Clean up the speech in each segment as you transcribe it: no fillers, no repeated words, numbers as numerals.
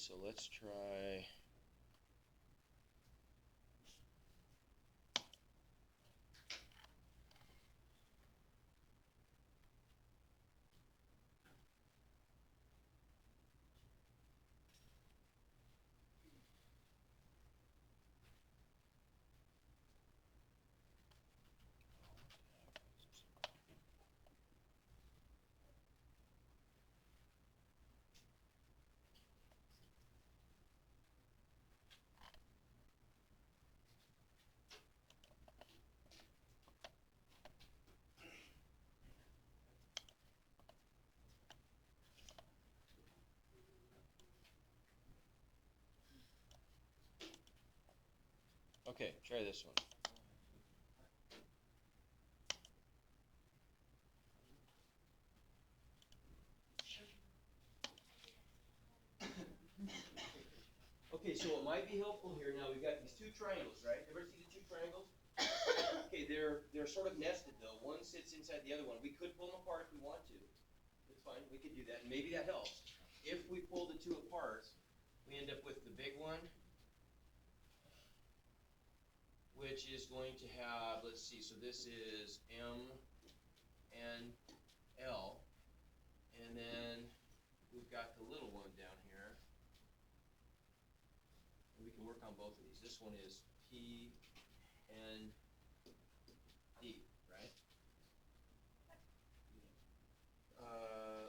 so let's try. Okay, try this one. Okay, so it might be helpful here. Now we've got these two triangles, right? Everybody see the two triangles? Okay, they're sort of nested though. One sits inside the other one. We could pull them apart if we want to. That's fine. We could do that, and maybe that helps. If we pull the two apart, we end up with the big one, which is going to have, let's see, so this is M and L, and then we've got the little one down here, and we can work on both of these. This one is P and D, right?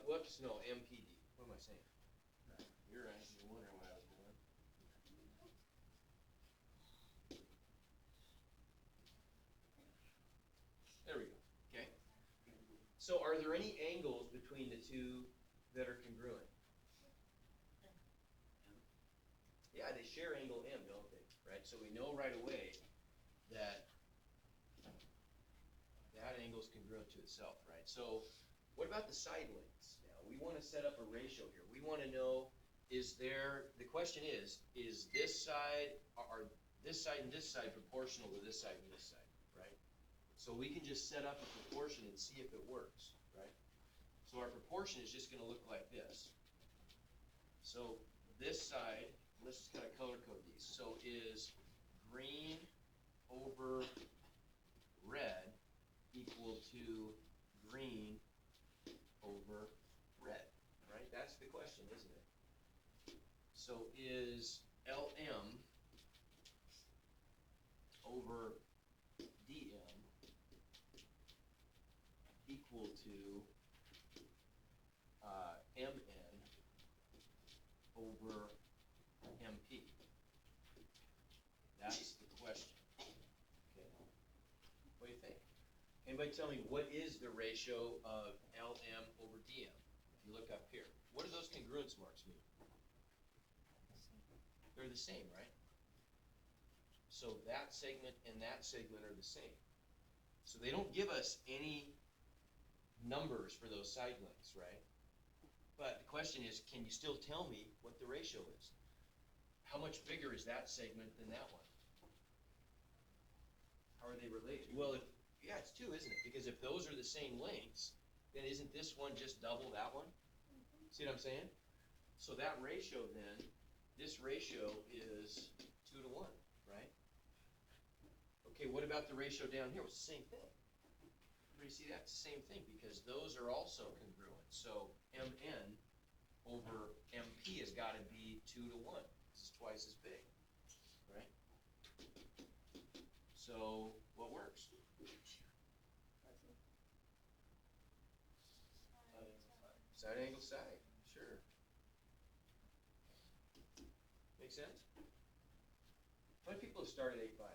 Whoops, no, MPD. What am I saying? You're right. You're wondering what I was doing. There we go. Okay. So are there any angles between the two that are congruent? Yeah, they share angle M, don't they? Right? So we know right away that that angle is congruent to itself, right? So what about the side lengths? Now, we want to set up a ratio here. We want to know, the question is this side, are this side and this side proportional to this side and this side, right? So we can just set up a proportion and see if it works, right? So our proportion is just going to look like this. So this side, let's just kind of color code these. So is green over red equal to green over red, right? That's the question, isn't it? So is LM over DM equal to MN over MP? That's the question. Okay. What do you think? Anybody tell me, what is the ratio of LM over DM? If you look up here, what do those congruence marks mean? They're the same, right? So that segment and that segment are the same. So they don't give us any numbers for those side lengths, right? But the question is, can you still tell me what the ratio is? How much bigger is that segment than that one? How are they related? Well, yeah, it's 2, isn't it? Because if those are the same lengths, then isn't this one just double that one? See what I'm saying? So that ratio then, this ratio is 2 to 1, right? Okay, what about the ratio down here? It's the same thing. Everybody see that? It's the same thing because those are also congruent. So MN over MP has got to be 2 to 1. This is twice as big, right? So what works? Side angle side, sure. Make sense? How many people have started 8-5?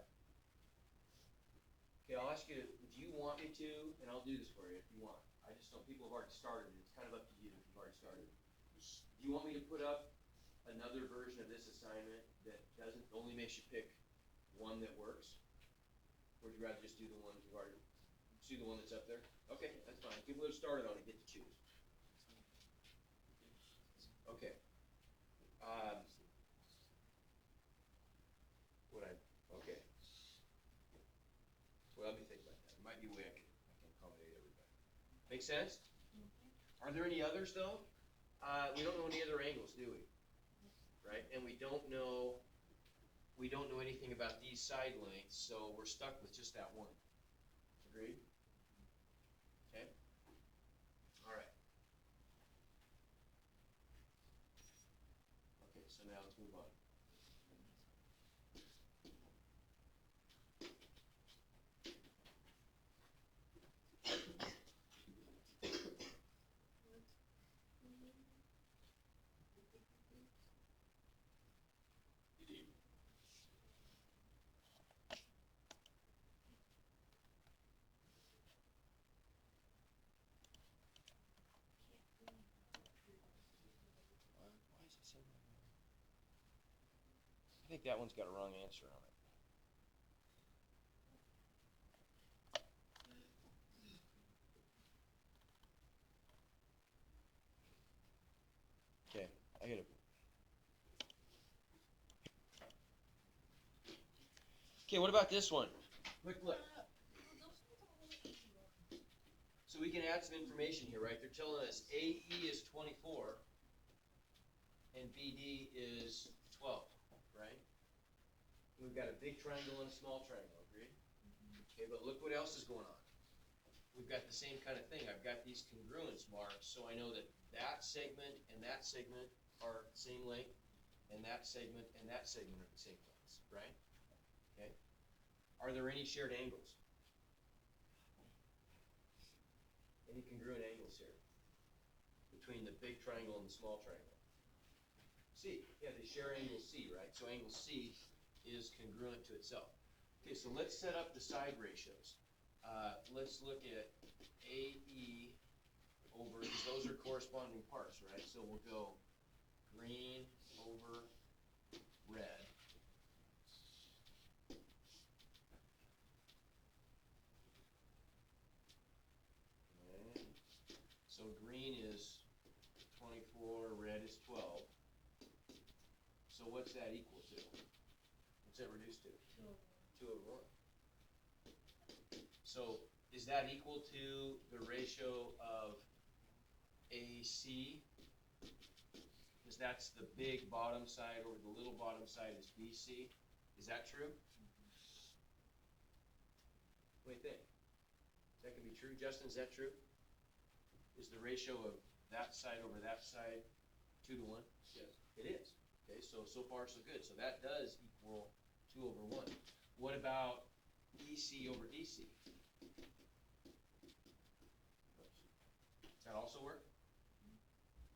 Okay, I'll ask you, do you want me to, and I'll do this for you if you want. I just know people have already started. It's kind of up to you if you've already started. Do you want me to put up another version of this assignment that only makes you pick one that works? Or would you rather just do the one you've already, see the one that's up there? Okay, that's fine. People who have started on it get to choose. Okay. Okay. Well, let me think about that. It might be a way I can accommodate everybody. Make sense? Are there any others though? We don't know any other angles, do we? right? And we don't know anything about these side lengths, so we're stuck with just that one. Agreed? Okay? All right. Okay, so now let's move on. Why is it saying that? I think that one's got a wrong answer on it. Okay, I gotta. Okay, what about this one? Look. So we can add some information here, right? They're telling us AE is 24 and BD is 12, right? We've got a big triangle and a small triangle, agreed? Okay, but look what else is going on. We've got the same kind of thing. I've got these congruence marks, so I know that that segment and that segment are the same length, and that segment and that segment are the same lengths, right? Okay. Are there any shared angles? Any congruent angles here between the big triangle and the small triangle? C. Yeah, they share angle C, right? So angle C is congruent to itself. Okay, so let's set up the side ratios. Let's look at AE over, because those are corresponding parts, right? So we'll go green over red. Okay. So green is 24, red is 12. So what's that equal to? What's that reduced to? 2 over 1. So is that equal to the ratio of AC? Because that's the big bottom side over the little bottom side is BC. Is that true? What do you think? That can be true. Justin, is that true? Is the ratio of that side over that side 2 to 1? Yes. It is. Okay, so far so good. So that does equal 2 over 1. What about EC over DC? Does that also work?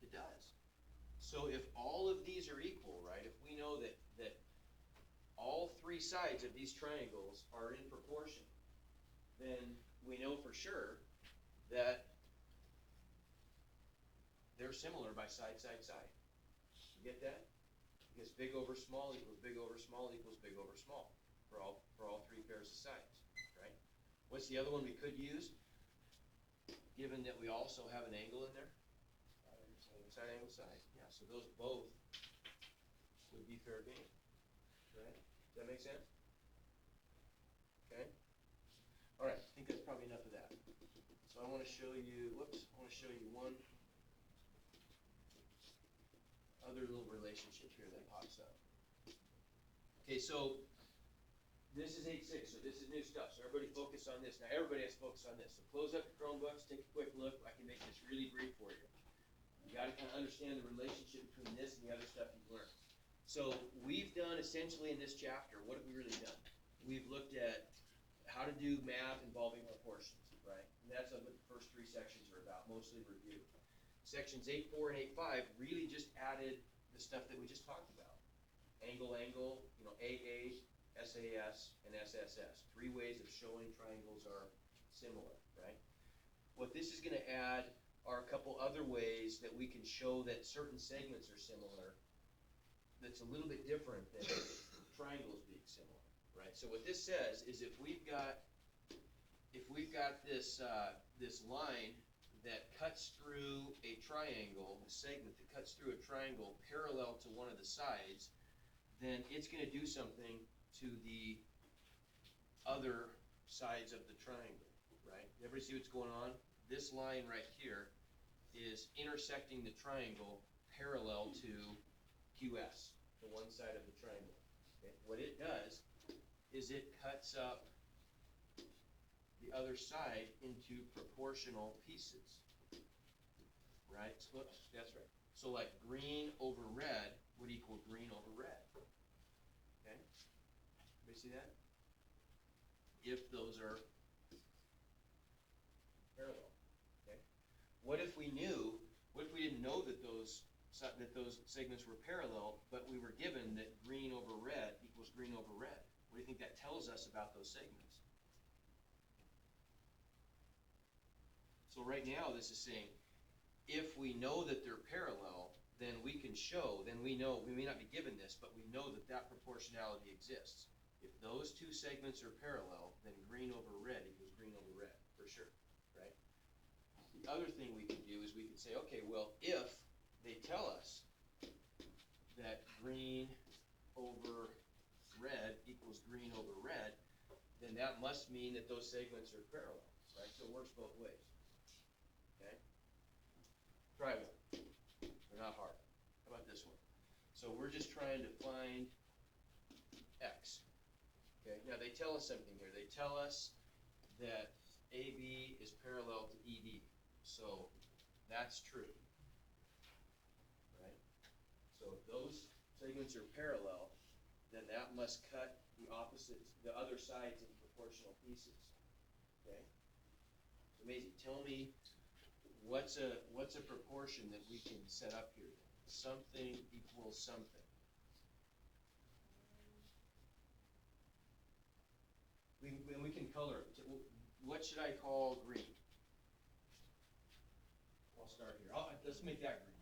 It does. So if all of these are equal, right, if we know that all 3 sides of these triangles are in proportion, then we know for sure that they're similar by side, side, side. You get that? Because big over small equals big over small equals big over small for all 3 pairs of sides, right? What's the other one we could use? Given that we also have an angle in there? Side angle side. Yeah, so those both would be fair game, right? Does that make sense? Okay. All right, I think that's probably enough of that. So I want to show you, one other little relationship here that pops up. Okay, so this is 8.6, so this is new stuff. So everybody focus on this. Now everybody has to focus on this. So close up your Chromebooks, take a quick look. I can make this really brief for you. You got to kind of understand the relationship between this and the other stuff you've learned. So we've done essentially in this chapter, what have we really done? We've looked at how to do math involving proportions, right? And that's what the first 3 sections are about, mostly review. Sections 8.4 and 8.5 really just added the stuff that we just talked about. Angle, AA, SAS, and SSS. 3 ways of showing triangles are similar, right? What this is going to add are a couple other ways that we can show that certain segments are similar that's a little bit different than triangles being similar, right? So what this says is if we've got this line that cuts through a triangle, a segment that cuts through a triangle parallel to one of the sides, then it's going to do something to the other sides of the triangle, right? Everybody see what's going on? This line right here is intersecting the triangle parallel to QS, the one side of the triangle. Okay? What it does is it cuts up the other side into proportional pieces. Right? So, oops, that's right. So like green over red would equal green over red. Okay? Everybody see that? If those are parallel. Okay? What if we didn't know that those segments were parallel, but we were given that green over red equals green over red? What do you think that tells us about those segments? So right now this is saying, if we know that they're parallel, then we can show, then we know, we may not be given this, but we know that that proportionality exists. If those two segments are parallel, then green over red equals green over red, for sure, right? The other thing we can do is we can say, okay, well, if they tell us that green over red equals green over red, then that must mean that those segments are parallel, right? So it works both ways, okay? Try one. They're not hard. How about this one? So we're just trying to find x. Okay, now they tell us something here. They tell us that AB is parallel to ED. So that's true. Right? So if those segments are parallel, then that must cut the other sides into proportional pieces. Okay? So Maisie, tell me what's a proportion that we can set up here? Something equals something. We can color it. What should I call green? I'll start here. Let's make that green.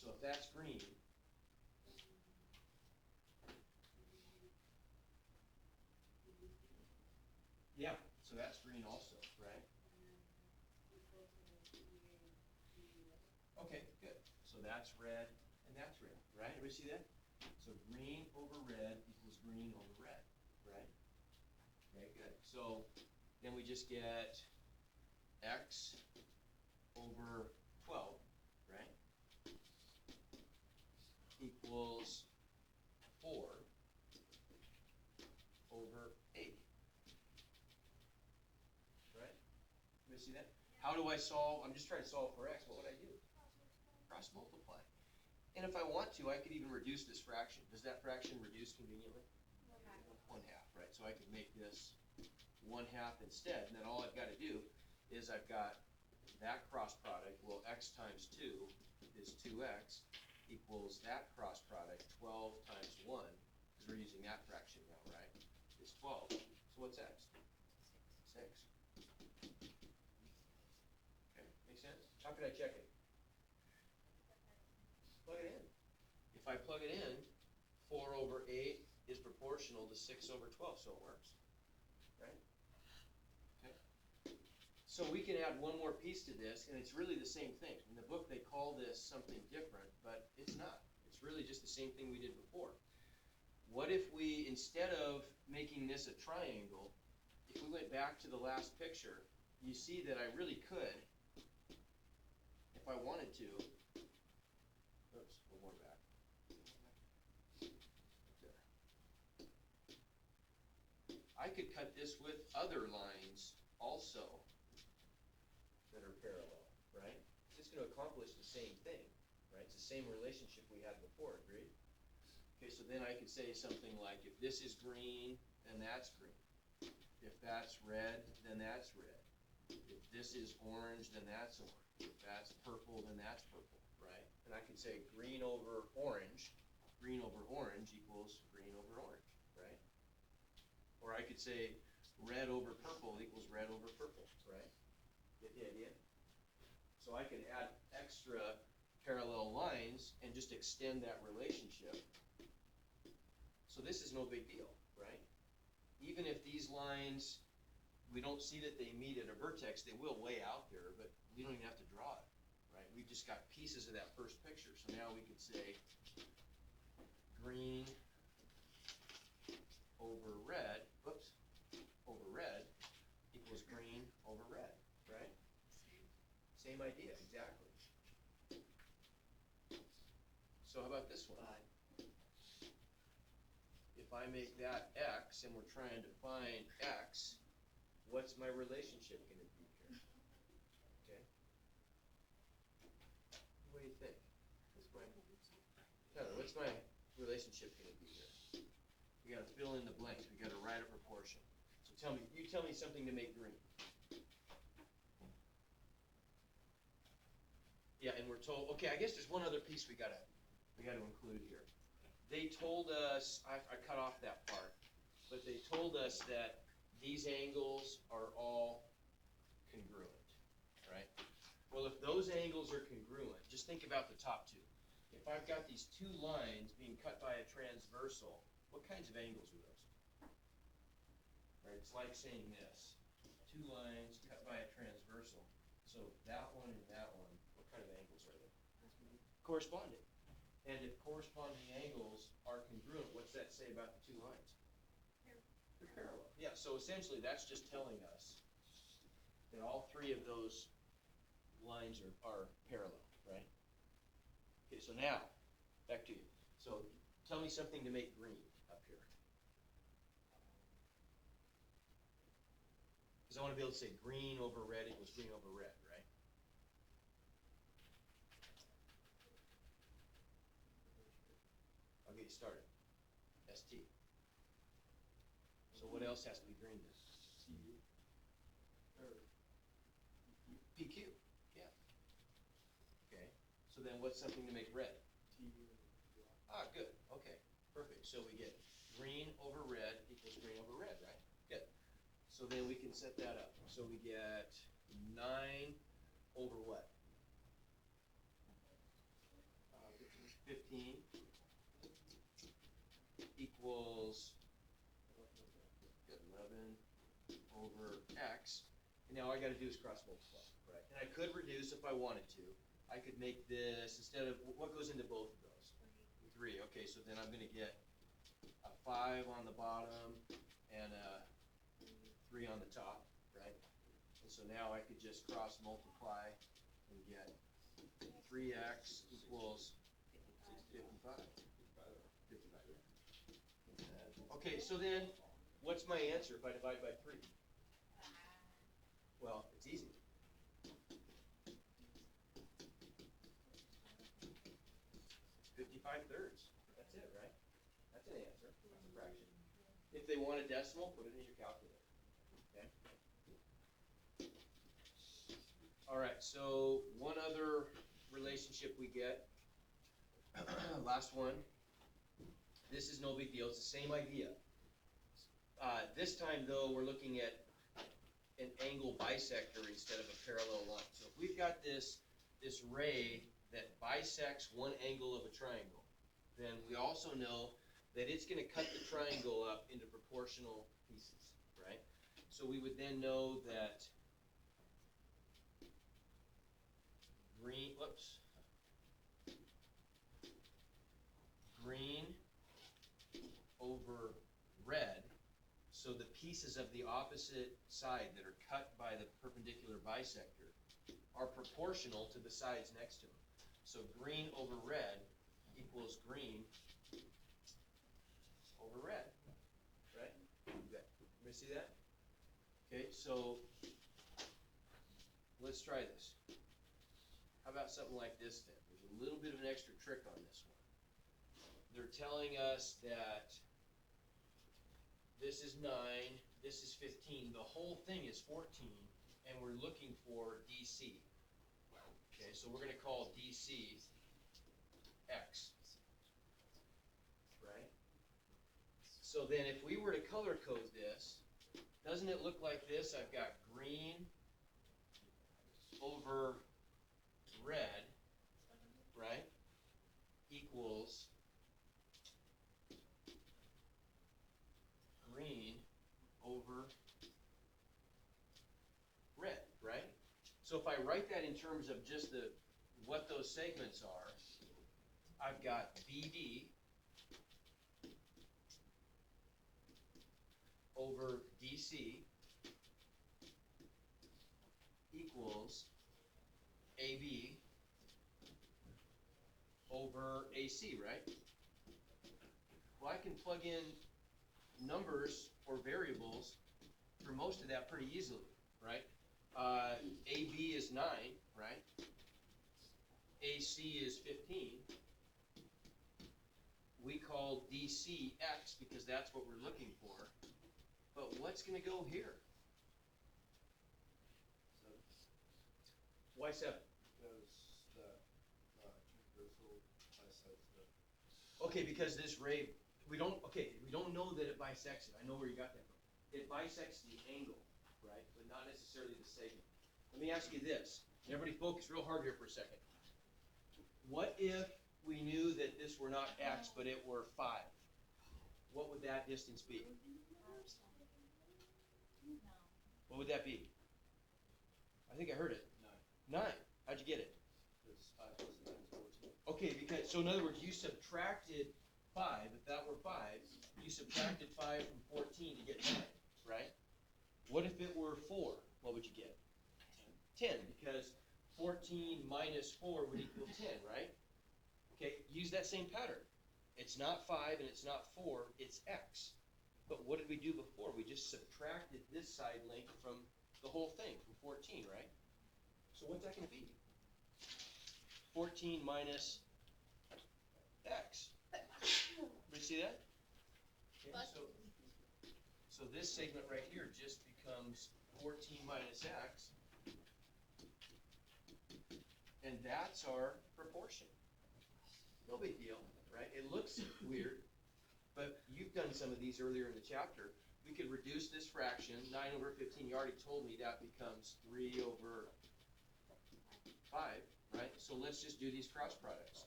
So if that's green, yeah, so that's green also, right? Okay, good. So that's red and that's red, right? Everybody see that? So green over red equals green over red, right? Okay, good. So then we just get x over 12, right? Equals 4 over 8. Right? You see that? How do I solve? I'm just trying to solve for x. What would I do? Cross multiply. And if I want to, I could even reduce this fraction. Does that fraction reduce conveniently? 1/2, right? So I could make this 1/2 instead. And then all I've got to do is I've got that cross product. Well, x times 2 is 2x equals that cross product, 12 times 1, because we're using that fraction now, right? Is 12. So what's x? 6. Okay, make sense? How can I check it? Plug it in. If I plug it in, 4 over 8 is proportional to 6 over 12, so it works. Right? Okay. So we can add one more piece to this, and it's really the same thing. In the book, they call this something different, but it's not. It's really just the same thing we did before. What if we, instead of making this a triangle, if we went back to the last picture, you see that I really could, if I wanted to, oops, one more back. I could cut this with other lines also that are parallel, right? It's going to accomplish the same thing, right? It's the same relationship we had before, agreed? Okay, so then I could say something like, if this is green, then that's green. If that's red, then that's red. If this is orange, then that's orange. If that's purple, then that's purple, right? And I could say green over orange equals green over orange, right? Or I could say red over purple equals red over purple, right? Get the idea? So I can add extra parallel lines and just extend that relationship. So this is no big deal, right? Even if these lines, we don't see that they meet at a vertex, they will way out there, but we don't even have to draw it, right? We've just got pieces of that first picture. So now we could say green over red, over red equals green over red, right? Same idea, exactly. So how about this one? if I make that x and we're trying to find x, what's my relationship going to be here? Okay. What do you think? Tyler, what's my relationship going to be here? We got to fill in the blanks. We got to write a proportion. So you tell me something to make green. Yeah, and we're told. Okay, I guess there's one other piece we gotta include here. They told us. I cut off that part, but they told us that these angles are all congruent, right? Well, if those angles are congruent, just think about the top two. If I've got these two lines being cut by a transversal, what kinds of angles are those? Right, it's like saying this. Two lines cut by a transversal. So that one and that one, what kind of angles are they? Corresponding. And if corresponding angles are congruent, what's that say about the two lines? They're parallel. Yeah, so essentially that's just telling us that all three of those lines are parallel, right? Okay, so now, back to you. So tell me something to make green up here. Because I want to be able to say green over red equals green over red, right? I'll get you started. ST. So what else has to be green then? PQ. Yeah. Okay. So then what's something to make red? Ah, good. Okay. Perfect. So we get green over red equals green over red, right? Good. So then we can set that up. So we get 9 over what? 15 equals 11 over x. And now all I got to do is cross multiply, right? And I could reduce if I wanted to. I could make this, instead of, what goes into both of those? 3. Okay, so then I'm going to get a 5 on the bottom and a 3 on the top, right? And so now I could just cross multiply and get 3x equals 55. 55. Okay, so then what's my answer if I divide by 3? Well, it's easy. 55 thirds. That's it, right? That's an answer. That's a fraction. If they want a decimal, put it in your calculator. Okay? All right, so one other relationship we get. Last one. This is no big deal. It's the same idea. This time, though, we're looking at an angle bisector instead of a parallel line. So if we've got this ray that bisects one angle of a triangle, then we also know that it's going to cut the triangle up into proportional pieces, right? So we would then know that green over red, so the pieces of the opposite side that are cut by the perpendicular bisector are proportional to the sides next to them. So green over red equals green over red, right? Everybody see that? Okay, so let's try this. How about something like this then? There's a little bit of an extra trick on this one. They're telling us that this is 9, this is 15, the whole thing is 14, and we're looking for DC. Okay, so we're going to call DC X, right? So then if we were to color code this, doesn't it look like this? I've got green over red, right, equals green over red, right? So if I write that in terms of just what those segments are, I've got BD over DC equals AB over AC, right? Well, I can plug in numbers or variables for most of that pretty easily, right? AB is 9, right? AC is 15. We call DC X because that's what we're looking for. But what's going to go here? Why 7? Okay, because this ray, we don't know that it bisects it. I know where you got that from. It bisects the angle, right, but not necessarily the segment. Let me ask you this. Everybody focus real hard here for a second. What if we knew that this were not X, but it were 5? What would that distance be? What would that be? I think I heard it. 9. How'd you get it? Okay, because, so in other words, you subtracted 5. If that were 5, you subtracted 5 from 14 to get 9, right? What if it were 4? What would you get? 10, because 14 minus 4 would equal 10, right? Okay, use that same pattern. It's not 5 and it's not 4, it's X. But what did we do before? We just subtracted this side length from the whole thing, from 14, right? So what's that going to be? 14 minus X. Everybody see that? Okay, so this segment right here just becomes 14 minus X. And that's our proportion. No big deal, right? It looks weird, but you've done some of these earlier in the chapter. We could reduce this fraction, 9 over 15. You already told me that becomes 3 over 5, right? So let's just do these cross products.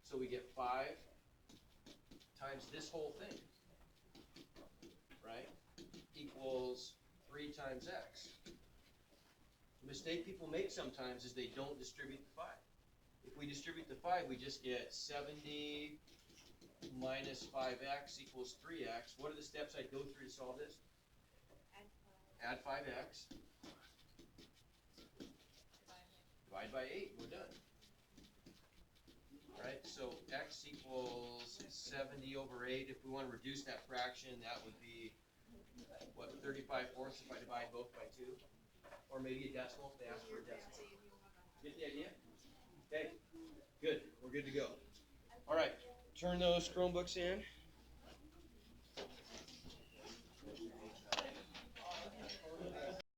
So we get 5 times this whole thing, right, equals 3 times X. The mistake people make sometimes is they don't distribute the 5. If we distribute the 5, we just get 70 minus 5x equals 3x. What are the steps I'd go through to solve this? Add 5x. Divide by 8. We're done. All right, so x equals 70 over 8. If we want to reduce that fraction, that would be, what, 35/4 if I divide both by 2? Or maybe a decimal if they ask for a decimal. Get the idea? Okay, good. We're good to go. All right, turn those Chromebooks in.